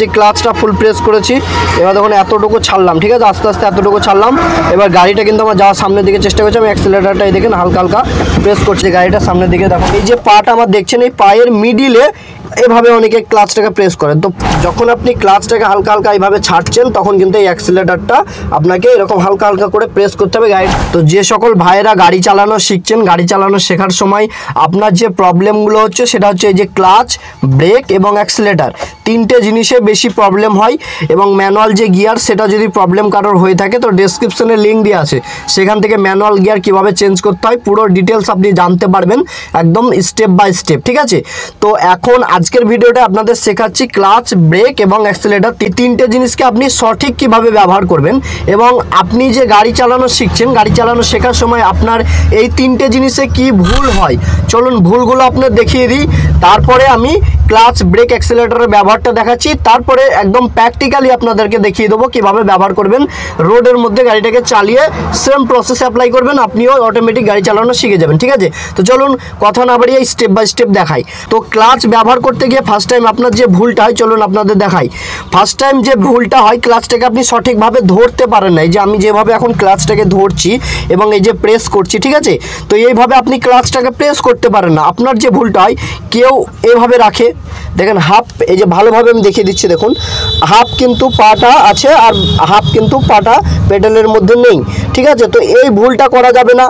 যে ক্লাচটা ফুল প্রেস করেছি, এবার দেখুন এতটুকু ছাড়লাম, ঠিক আছে, আস্তে আস্তে এতটুকু ছাড়লাম। এবার গাড়িটা কিন্তু আমার যাওয়ার সামনের দিকে চেষ্টা করছি, আমি অ্যাক্সিলারেটরটা এই দেখেন হালকা হালকা প্রেস করছি গাড়িটা সামনের দিকে। দেখুন এই যে পাটা আমার দেখছেন, এই পায়ের মিডিলে এভাবে অনেকে ক্লাচটাকে প্রেস করেন। তো যখন আপনি ক্লাচটাকে হালকা হালকা এইভাবে ছাড়ছেন তখন কিন্তু এই অ্যাক্সিলারেটরটা আপনাকে এরকম হালকা হালকা করে প্রেস করতে হবে গাড়ি। তো যে সকল ভাইয়েরা গাড়ি চালানো শিখছেন, গাড়ি চালানো শেখার সময় আপনার যে প্রবলেমগুলো হচ্ছে সেটা হচ্ছে এই যে ক্লাচ, ব্রেক এবং অ্যাক্সিলারেটর, তিনটে জিনিসে বেশি প্রবলেম হয়। এবং ম্যানুয়াল যে গিয়ার, সেটা যদি প্রবলেম কারোর হয়ে থাকে তো ডেসক্রিপশনে লিঙ্ক দেওয়া আছে, সেখান থেকে ম্যানুয়াল গিয়ার কীভাবে চেঞ্জ করতে হয় পুরো ডিটেলস আপনি জানতে পারবেন একদম স্টেপ বাই স্টেপ, ঠিক আছে। তো এখন আজকের ভিডিওটা আপনাদের শেখাচ্ছি ক্লাচ, ব্রেক এবং অ্যাক্সিলারেটর, তিনটে জিনিসকে আপনি সঠিক কিভাবে ব্যবহার করবেন। এবং আপনি যে গাড়ি চালানো শিখছেন, গাড়ি চালানো শেখার সময় আপনার এই তিনটে জিনিসে কি ভুল হয়, চলুন ভুলগুলো আপনার দেখিয়ে দিই। তারপরে আমি ক্লাচ, ব্রেক, অ্যাক্সিলারেটরের ব্যবহারটা দেখাচ্ছি, তারপরে একদম প্র্যাকটিক্যালি আপনাদেরকে দেখিয়ে দেবো কীভাবে ব্যবহার করবেন। রোডের মধ্যে গাড়িটাকে চালিয়ে সেম প্রসেস অ্যাপ্লাই করবেন, আপনিও অটোমেটিক গাড়ি চালানো শিখে যাবেন, ঠিক আছে। তো চলুন কথা না বাড়িয়ে স্টেপ বাই স্টেপ দেখাই। তো ক্লাচ ব্যবহার করতে গিয়ে ফার্স্ট টাইম আপনার যে ভুলটা হয়, চলুন আপনাদের দেখাই। ফার্স্ট টাইম যে ভুলটা হয়, ক্লাচটাকে আপনি সঠিকভাবে ধরতে পারেন না। এই যে আমি যেভাবে এখন ক্লাচটাকে ধরছি এবং এই যে প্রেস করছি, ঠিক আছে, তো এইভাবে আপনি ক্লাচটাকে প্রেস করতে পারেন না। আপনার যে ভুলটা হয়, কেউ এভাবে রাখে, দেখেন হাফ, এই যে ভালোভাবে আমি দেখিয়ে দিচ্ছি, দেখুন হাফ কিন্তু পাটা আছে আর হাফ কিন্তু পাটা পেডেলের মধ্যে নেই, ঠিক আছে। তো এই ভুলটা করা যাবে না।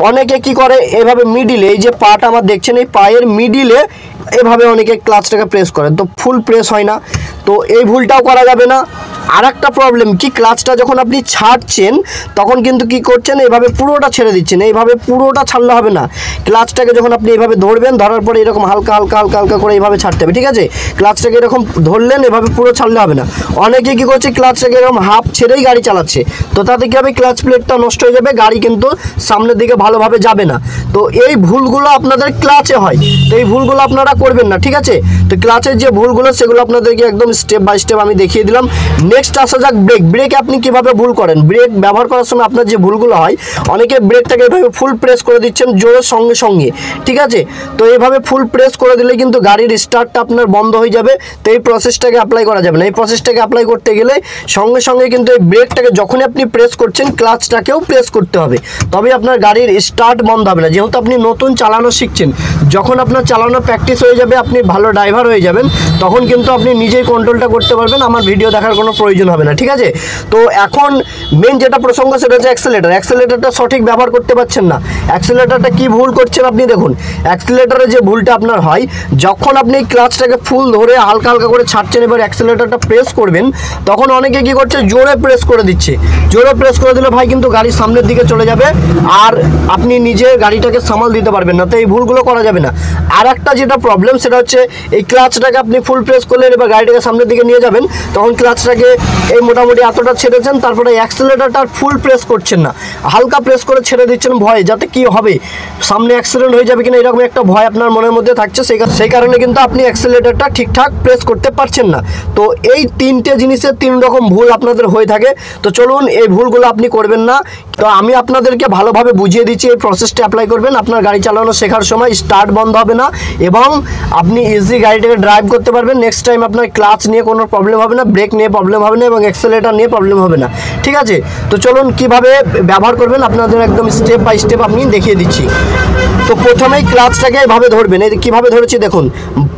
অনেকে কি করে, এভাবে মিডিলে, এই যে পাটা আমার দেখছেন, এই পায়ের মিডিলে এভাবে অনেকে ক্লাচটাকে প্রেস করেন, তো ফুল প্রেস হয় না। তো এই ভুলটাও করা যাবে না। আর একটা প্রবলেম কি, ক্লাচটা যখন আপনি ছাড়ছেন তখন কিন্তু কি করছেন, এইভাবে পুরোটা ছেড়ে দিচ্ছেন, এইভাবে পুরোটা ছাড়লে হবে না। ক্লাচটাকে যখন আপনি এইভাবে ধরবেন, ধরার পরে এরকম হালকা হালকা হালকা হালকা করে এইভাবে ছাড়তে হবে, ঠিক আছে। ক্লাচটাকে এরকম ধরলেন, এভাবে পুরো ছাড়লে হবে না। অনেকে কি করছে, ক্লাচটাকে এরকম হাফ ছেড়েই গাড়ি চালাচ্ছে, তো তাতে কী হবে, ক্লাচ প্লেটটা নষ্ট হয়ে যাবে, গাড়ি কিন্তু সামনের দিকে ভালোভাবে যাবে না। তো এই ভুলগুলো আপনাদের ক্লাচে হয়, তো এই ভুলগুলো আপনারা করবেন না, ঠিক আছে। তো ক্লাচের যে ভুলগুলো সেগুলো আপনাদেরকে একদম স্টেপ বাই স্টেপ আমি দেখিয়ে দিলাম। নেক্সট আসা যাক ব্রেক। ব্রেকে আপনি কিভাবে ভুল করেন। ব্রেক ব্যবহার করার সময় আপনার যে ভুলগুলো হয়, অনেকে ব্রেকটাকে এভাবে ফুল প্রেস করে দিচ্ছেন জোরের সঙ্গে সঙ্গে, ঠিক আছে। তো এইভাবে ফুল প্রেস করে দিলে কিন্তু গাড়ির স্টার্টটা আপনার বন্ধ হয়ে যাবে। তো এই প্রসেসটাকে অ্যাপ্লাই করা যাবে না। এই প্রসেসটাকে অ্যাপ্লাই করতে গেলে সঙ্গে সঙ্গে কিন্তু এই ব্রেকটাকে যখনই আপনি প্রেস করছেন, ক্লাচটাকেও প্রেস করতে হবে, তবে আপনার গাড়ির স্টার্ট বন্ধ হবে না। যেহেতু আপনি নতুন চালানো শিখছেন, যখন আপনার চালানো প্র্যাকটিস হয়ে যাবে, আপনি ভালো ড্রাইভার হয়ে যাবেন, তখন কিন্তু আপনি নিজেই কন্ট্রোলটা করতে পারবেন, আমার ভিডিও দেখার কোনো প্রয়োজন হবে না, ঠিক আছে। তো এখন মেন যেটা প্রসঙ্গ সেটা হচ্ছে অ্যাক্সিলারেটর। অ্যাক্সিলারেটরটা সঠিক ব্যবহার করতে পারছেন না। অ্যাক্সিলারেটরটা কি ভুল করছেন আপনি দেখুন। অ্যাক্সিলারেটরে যে ভুলটা আপনার হয়, যখন আপনি ক্লাচটাকে ফুল ধরে হালকা হালকা করে ছাড়ছেন, এবার অ্যাক্সিলারেটরটা প্রেস করবেন, তখন অনেকে কি করছে, জোরে প্রেস করে দিচ্ছে। জোরে প্রেস করে দিলে ভাই কিন্তু গাড়ি সামনের দিকে চলে যাবে, আর আপনি নিজে গাড়িটাকে সামাল দিতে পারবেন না। তো এই ভুলগুলো করা যাবে না। আর একটা যেটা প্রবলেম সেটা হচ্ছে, এই ক্লাচটাকে আপনি ফুল প্রেস করলেন, এবার গাড়িটাকে সামনের দিকে নিয়ে যাবেন, তখন ক্লাচটাকে এই মোটামুটি এতটা ছেড়েছেন, তারপরে অ্যাক্সিলারেটরটা ফুল প্রেস করছেন না, হালকা প্রেস করে ছেড়ে দিচ্ছেন ভয়ে, যাতে কি হবে, সামনে অ্যাক্সিডেন্ট হয়ে যাবে কিনা, এরকম একটা ভয় আপনার মনের মধ্যে থাকছে। সেই কারণে কিন্তু আপনি অ্যাক্সিলারেটরটা ঠিকঠাক প্রেস করতে পারছেন না। তো এই তিনটে জিনিসের তিন রকম ভুল আপনাদের হয়ে থাকে। তো চলুন এই ভুলগুলো আপনি করবেন না। তো আমি আপনাদেরকে ভালোভাবে বুঝিয়ে দিচ্ছি, এই প্রসেসটা অ্যাপ্লাই করবেন, আপনার গাড়ি চালানো শেখার সময় স্টার্ট বন্ধ হবে না এবং আপনি ইজি গাড়িটাকে ড্রাইভ করতে পারবেন। নেক্সট টাইম আপনার ক্লাচ নিয়ে কোনো প্রবলেম হবে না, ব্রেক নিয়ে প্রবলেম হবে না এবং অ্যাক্সিলারেটর নিয়ে প্রবলেম হবে না, ঠিক আছে। তো চলুন কিভাবে ব্যবহার করবেন আপনাদের একদম স্টেপ বাই স্টেপ আমি দেখিয়ে দিচ্ছি। তো প্রথমেই ক্লাচটাকে এভাবে ধরবেন, এই কীভাবে ধরেছি দেখুন,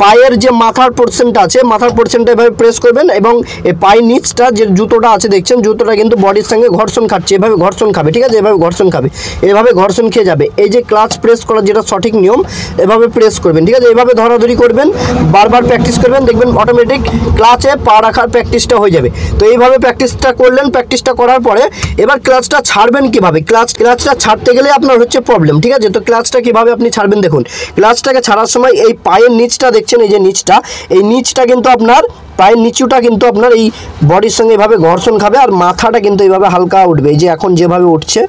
পায়ের যে মাথার পোর্শনটা আছে, মাথার পোর্শনটা এভাবে প্রেস করবেন এবং এই পায়ের নিচটা যে জুতোটা আছে দেখছেন, জুতোটা কিন্তু বডির সঙ্গে ঘর্ষণ খাচ্ছে, এভাবে ঘর্ষণ খাবে, ঠিক আছে, এভাবে ঘর্ষণ খাবে, এভাবে ঘর্ষণ খেয়ে যাবে। এই যে ক্লাচ প্রেস করার যেটা সঠিক নিয়ম, এভাবে প্রেস করবেন, ঠিক আছে, এভাবে ধরাধরি করবেন, বারবার প্র্যাকটিস করবেন, দেখবেন অটোমেটিক ক্লাচে পা রাখার প্র্যাকটিসটা হয়ে যাবে। তো এইভাবে প্র্যাকটিসটা করলেন, প্র্যাকটিসটা করার পরে এবার ক্লাচটা ছাড়বেন কীভাবে। ক্লাচটা ছাড়তে গেলে আপনার হচ্ছে প্রবলেম, ঠিক আছে। তো ক্লাচটা কীভাবে আপনি ছাড়বেন দেখুন। ক্লাচটাকে ছাড়ার সময় এই পায়ের নিচটা দেখছেন, এই যে নিচটা, এই নিচটা কিন্তু আপনার পায়ের নিচুটা কিন্তু আপনার এই বডির সঙ্গে এভাবে ঘর্ষণ খাবে আর মাথাটা কিন্তু এইভাবে হালকা উঠবে, এই যে এখন যেভাবে উঠছে,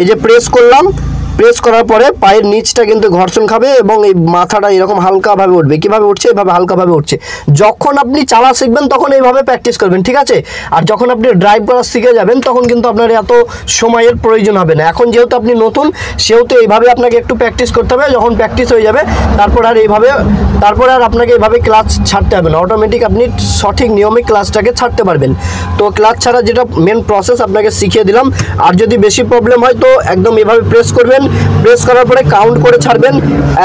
এই যে প্রেস করলাম, প্রেস করার পরে পায়ের নিচটা কিন্তু ঘর্ষণ খাবে এবং এই মাথাটা এরকম হালকাভাবে উঠবে। কীভাবে উঠছে? এইভাবে হালকাভাবে উঠছে। যখন আপনি চালা শিখবেন তখন এইভাবে প্র্যাকটিস করবেন, ঠিক আছে? আর যখন আপনি ড্রাইভ করা শিখে যাবেন তখন কিন্তু আপনার এত সময়ের প্রয়োজন হবে না। এখন যেহেতু আপনি নতুন, সেহেতু এইভাবে আপনাকে একটু প্র্যাকটিস করতে হবে। যখন প্র্যাকটিস হয়ে যাবে তারপর আর আপনাকে এইভাবে ক্লাচ ছাড়তে হবে না, অটোমেটিক আপনি সঠিক নিয়মে ক্লাচটাকে ছাড়তে পারবেন। তো ক্লাচ ছাড়া যেটা মেন প্রসেস আপনাকে শিখিয়ে দিলাম। আর যদি বেশি প্রবলেম হয় তো একদম এভাবে প্রেস করবেন, প্রেস করার পরে কাউন্ট করে ছাড়বেন,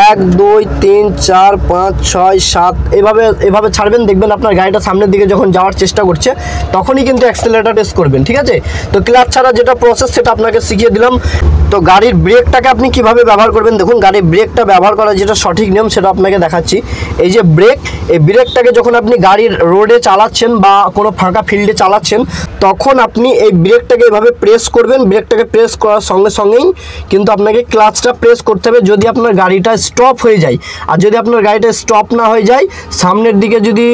1 2 3 4 5 6 7 এভাবে ছাড়বেন। দেখবেন আপনার গাড়িটা সামনের দিকে যখন যাওয়ার চেষ্টা করছে তখনই কিন্তু অ্যাক্সেলারেটর প্রেস করবেন, ঠিক আছে? তো ক্লাচ ছাড়া যেটা প্রসেস সেটা আপনাকে শিখিয়ে দিলাম। তো গাড়ির ব্রেকটাকে আপনি কিভাবে ব্যবহার করবেন, দেখুন গাড়ির ব্রেকটা ব্যবহার করার যেটা সঠিক নিয়ম সেটা আপনাকে দেখাচ্ছি। এই যে ব্রেক, এই ব্রেকটাকে যখন আপনি গাড়ির রোডে চালাচ্ছেন বা কোনো ফাঁকা ফিল্ডে চালাচ্ছেন তখন আপনি এই ব্রেকটাকে এভাবে প্রেস করবেন। ব্রেকটাকে প্রেস করার সঙ্গে সঙ্গেই কিন্তু আপনাকে ক্লাচটা প্রেস করতে হবে যদি আপনার গাড়িটা স্টপ হয়ে যায়। আর যদি আপনার গাড়িটা স্টপ না হয়ে যায়, সামনের দিকে যদি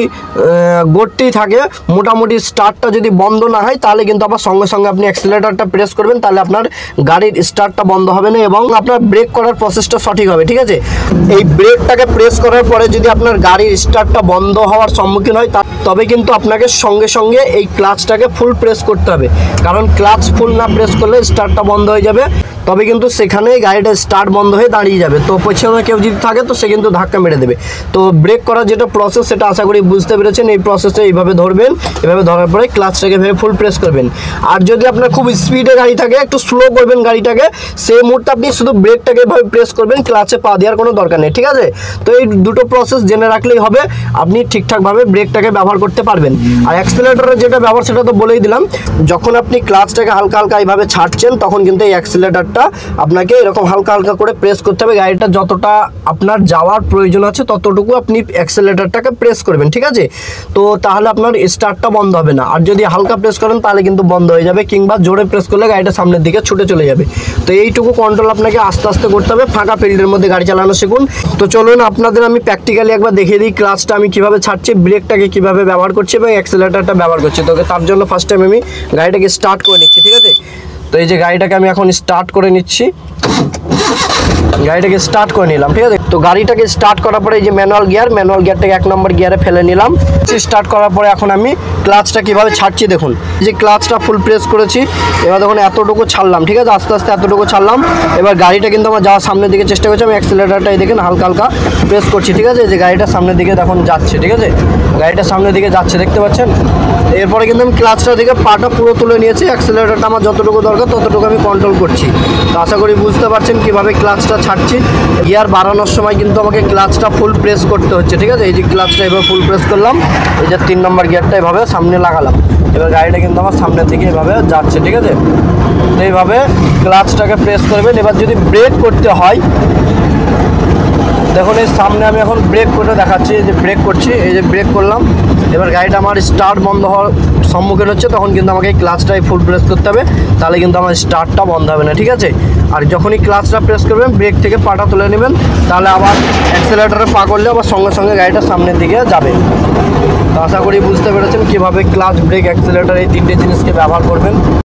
গড়টি থাকে, মোটামুটি স্টার্টটা যদি বন্ধ না হয়, তাহলে কিন্তু আবার সঙ্গে সঙ্গে আপনি অ্যাক্সিলারেটরটা প্রেস করবেন, তাহলে আপনার গাড়ির স্টার্টটা বন্ধ হবে না এবং আপনার ব্রেক করার প্রসেসটা সঠিক হবে, ঠিক আছে? এই ব্রেকটাকে প্রেস করার পরে যদি আপনার গাড়ির স্টার্টটা বন্ধ হওয়ার সম্মুখীন হয় তবে কিন্তু আপনাকে সঙ্গে সঙ্গে এই ক্লাচটাকে ফুল প্রেস করতে হবে, কারণ ক্লাচ ফুল না প্রেস করলে স্টার্টটা বন্ধ হয়ে যাবে, তবে কিন্তু সেখানেই গাড়িটা স্টার্ট বন্ধ হয়ে দাঁড়িয়ে যাবে। তো পেছনে কেউ যদি থাকে তো সে কিন্তু ধাক্কা মেরে দেবে। তো ব্রেক করার যেটা প্রসেস সেটা আশা করি বুঝতে পেরেছেন। এই প্রসেসে এইভাবে ধরবেন, এভাবে ধরার পরে ক্লাচটাকে ভেবে ফুল প্রেস করবেন। আর যদি আপনার খুব স্পিডে গাড়ি থাকে, একটু স্লো করবেন গাড়িটাকে, সেই মুহূর্তে আপনি শুধু ব্রেকটাকে এভাবে প্রেস করবেন, ক্লাচে পা দেওয়ার কোনো দরকার নেই, ঠিক আছে? তো এই দুটো প্রসেস জেনে রাখলেই হবে, আপনি ঠিকঠাকভাবে ব্রেকটাকে ব্যবহার করতে পারবেন। আর অ্যাক্সিলারেটরের যেটা ব্যবহার সেটা তো বলেই দিলাম। যখন আপনি ক্লাচটাকে হালকা হালকা এইভাবে ছাড়ছেন তখন কিন্তু এই অ্যাক্সিলারেটরটা আপনাকে এরকম হালকা হালকা করে প্রেস করতে হবে। গাড়িটা যতটা আপনার যাওয়ার প্রয়োজন আছে ততটুকু আপনি অ্যাক্সিলারেটরটাকে প্রেস করবেন, ঠিক আছে? তো তাহলে আপনার স্টার্টটা বন্ধ হবে না। আর যদি হালকা প্রেস করেন তাহলে কিন্তু বন্ধ হয়ে যাবে, কিংবা জোরে প্রেস করলে গাড়িটা সামনের দিকে ছুটে চলে যাবে। তো এইটুকু কন্ট্রোল আপনাকে আস্তে আস্তে করতে হবে। ফাঁকা ফিল্ডের মধ্যে গাড়ি চালানো শিখুন। তো চলুন আপনাদের আমি প্র্যাকটিক্যালি একবার দেখিয়ে দিই ক্লাচটা আমি কীভাবে ছাড়ছি, ব্রেকটাকে কীভাবে ব্যবহার করছি এবং অ্যাক্সিলারেটরটা ব্যবহার করছি। তো তার জন্য ফার্স্ট টাইম আমি গাড়িটাকে স্টার্ট করে নিচ্ছি, ঠিক আছে? তো এই যে গাড়িটাকে আমি এখন স্টার্ট করে নিচ্ছি, গাড়িটাকে স্টার্ট করে নিলাম, ঠিক আছে? তো গাড়িটাকে স্টার্ট করার পরে এই যে ম্যানুয়াল গিয়ারটাকে 1 নম্বর গিয়ারে ফেলে নিলাম। স্টার্ট করার পরে এখন আমি ক্লাচটা কীভাবে ছাড়ছি দেখুন। যে ক্লাচটা ফুল প্রেস করেছি, এবার দেখুন এতটুকু ছাড়লাম, ঠিক আছে? আস্তে আস্তে এতটুকু ছাড়লাম। এবার গাড়িটা কিন্তু আমার যাওয়ার সামনের দিকে চেষ্টা করছি। আমি অ্যাক্সিলারেটরটা এই দেখেন হালকা হালকা প্রেস করছি, ঠিক আছে? যে গাড়িটা সামনের দিকে এখন যাচ্ছে, ঠিক আছে? গাড়িটা সামনের দিকে যাচ্ছে, দেখতে পাচ্ছেন? এরপরে কিন্তু আমি ক্লাচটা দিকে পাটা পুরো তুলে নিয়েছি। অ্যাক্সিলারেটরটা আমার যতটুকু দরকার ততটুকু আমি কন্ট্রোল করছি। তো আশা করি বুঝতে পারছেন কীভাবে ক্লাচটা ছাড়ছি। গিয়ার বাড়ানোর সময় কিন্তু আমাকে ক্লাচটা ফুল প্রেস করতে হচ্ছে, ঠিক আছে? এই যে ক্লাচটা এভাবে ফুল প্রেস করলাম, এই যে 3 নম্বর গিয়ারটা এভাবে সামনে লাগালাম। এবার গাড়িটা কিন্তু আমার সামনের দিকে এভাবে যাচ্ছে, ঠিক আছে? তো এইভাবে ক্লাচটাকে প্রেস করবেন। এবার যদি ব্রেক করতে হয়, দেখুন এই সামনে আমি এখন ব্রেক করে দেখাচ্ছি, এই যে ব্রেক করছি, এই যে ব্রেক করলাম। এবার গাড়িটা আমার স্টার্ট বন্ধ হওয়ার সম্মুখীন হচ্ছে, তখন কিন্তু আমাকে এই ক্লাচটাই ফুল প্রেস করতে হবে, তাহলে কিন্তু আমার স্টার্টটা বন্ধ হবে না, ঠিক আছে? আর যখনই ক্লাচটা প্রেস করবেন, ব্রেক থেকে পাটা তুলে নেবেন, তাহলে আবার অ্যাক্সিলারেটরে পা করলে আবার সঙ্গে সঙ্গে গাড়িটা সামনের দিকে যাবে। তো আশা করি বুঝতে পেরেছেন কীভাবে ক্লাচ, ব্রেক, অ্যাক্সিলারেটর এই 3টে জিনিসকে ব্যবহার করবেন।